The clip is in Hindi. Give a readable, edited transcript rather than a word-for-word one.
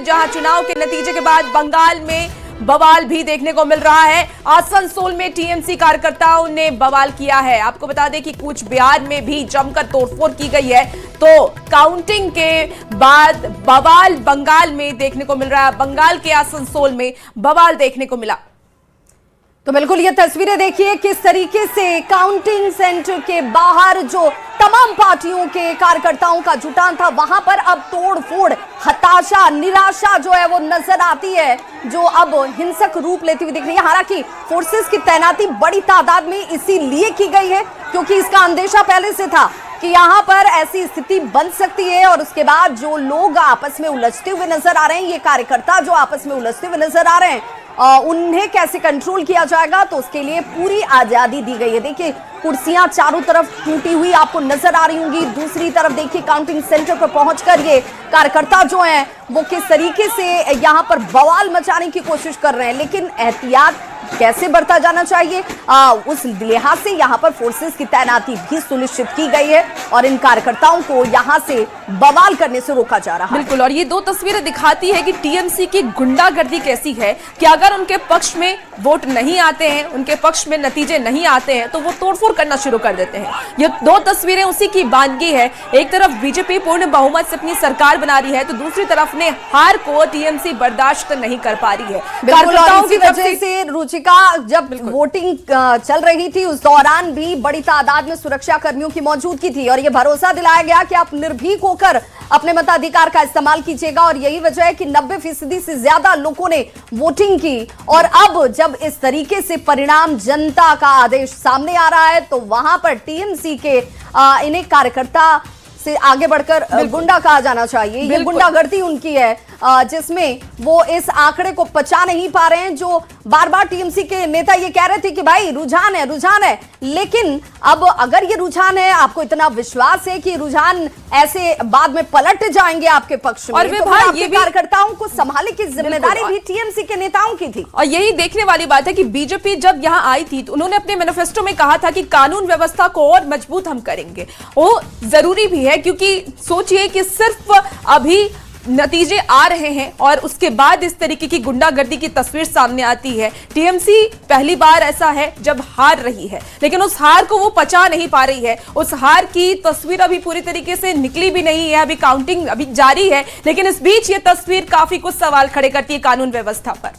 जहां चुनाव के नतीजे के बाद बंगाल में बवाल भी देखने को मिल रहा है। आसनसोल में टीएमसी कार्यकर्ताओं ने बवाल किया है। आपको बता दें कि कूच बिहार में भी जमकर तोड़फोड़ की गई है। तो काउंटिंग के बाद बवाल बंगाल में देखने को मिल रहा है। बंगाल के आसनसोल में बवाल देखने को मिला। तो बिल्कुल ये तस्वीरें देखिए किस तरीके से काउंटिंग सेंटर के बाहर जो तमाम पार्टियों के कार्यकर्ताओं का जुटान था, वहां पर अब तोड़-फोड़, हताशा, निराशा जो है वो नजर आती है, जो अब हिंसक रूप लेती हुई दिख रही है। हालांकि फोर्सेस की तैनाती बड़ी तादाद में इसीलिए की गई है क्योंकि इसका अंदेशा पहले से था कि यहां पर ऐसी स्थिति बन सकती है। और उसके बाद जो लोग आपस में उलझते हुए नजर आ रहे हैं, ये कार्यकर्ता जो आपस में उलझते हुए नजर आ रहे हैं, उन्हें कैसे कंट्रोल किया जाएगा, तो उसके लिए पूरी आजादी दी गई है। देखिए कुर्सियां चारों तरफ टूटी हुई आपको नजर आ रही होंगी। दूसरी तरफ देखिए काउंटिंग सेंटर पर पहुंचकर ये कार्यकर्ता जो हैं वो किस तरीके से यहां पर बवाल मचाने की कोशिश कर रहे हैं। लेकिन एहतियात कैसे बरता जाना चाहिए, उस लिहाज से यहां पर फोर्सेस की तैनाती भी सुनिश्चित की गई है और इन कार्यकर्ताओं को यहां से बवाल करने से रोका जा रहा है। बिल्कुल, और ये दो तस्वीरें दिखाती है कि टीएमसी की गुंडागर्दी कैसी है कि अगर उनके पक्ष में वोट नहीं आते हैं, उनके पक्ष में नतीजे नहीं आते हैं, तो वो तोड़फोड़ करना शुरू कर देते हैं। ये दो तस्वीरें उसी की बानगी है। एक तरफ बीजेपी पूर्ण बहुमत से अपनी सरकार बना रही है, तो दूसरी तरफ ने हार को टीएमसी बर्दाश्त नहीं कर पा रही है। कार्यकर्ताओं की वजह से रुचिका, जब वोटिंग चल रही थी उस दौरान भी बड़ी तादाद में सुरक्षा कर्मियों की मौजूदगी थी और यह भरोसा दिलाया गया कि आप निर्भीक होकर अपने मताधिकार का इस्तेमाल कीजिएगा। और यही वजह है कि 90% से ज्यादा लोगों ने वोटिंग की। और अब जब इस तरीके से परिणाम, जनता का आदेश सामने आ रहा है, तो वहां पर टीएमसी के इन्हें कार्यकर्ता से आगे बढ़कर गुंडा कहा जाना चाहिए। ये गुंडागर्दी उनकी है जिसमें वो इस आंकड़े को पचा नहीं पा रहे हैं। जो बार बार टीएमसी के नेता ये कह रहे थे कि भाई रुझान है, लेकिन अब अगर ये रुझान है, आपको इतना विश्वास है कि रुझान ऐसे बाद में पलट जाएंगे आपके पक्ष में, और तो ये कार्यकर्ताओं को संभालने की जिम्मेदारी भी टीएमसी के नेताओं की थी। और यही देखने वाली बात है कि बीजेपी जब यहां आई थी तो उन्होंने अपने मैनिफेस्टो में कहा था कि कानून व्यवस्था को और मजबूत हम करेंगे। वो जरूरी भी है क्योंकि सोचिए कि सिर्फ अभी नतीजे आ रहे हैं और उसके बाद इस तरीके की गुंडागर्दी की तस्वीर सामने आती है। टीएमसी पहली बार ऐसा है जब हार रही है, लेकिन उस हार को वो पचा नहीं पा रही है। उस हार की तस्वीर अभी पूरी तरीके से निकली भी नहीं है, अभी काउंटिंग अभी जारी है, लेकिन इस बीच ये तस्वीर काफी कुछ सवाल खड़े करती है कानून व्यवस्था पर।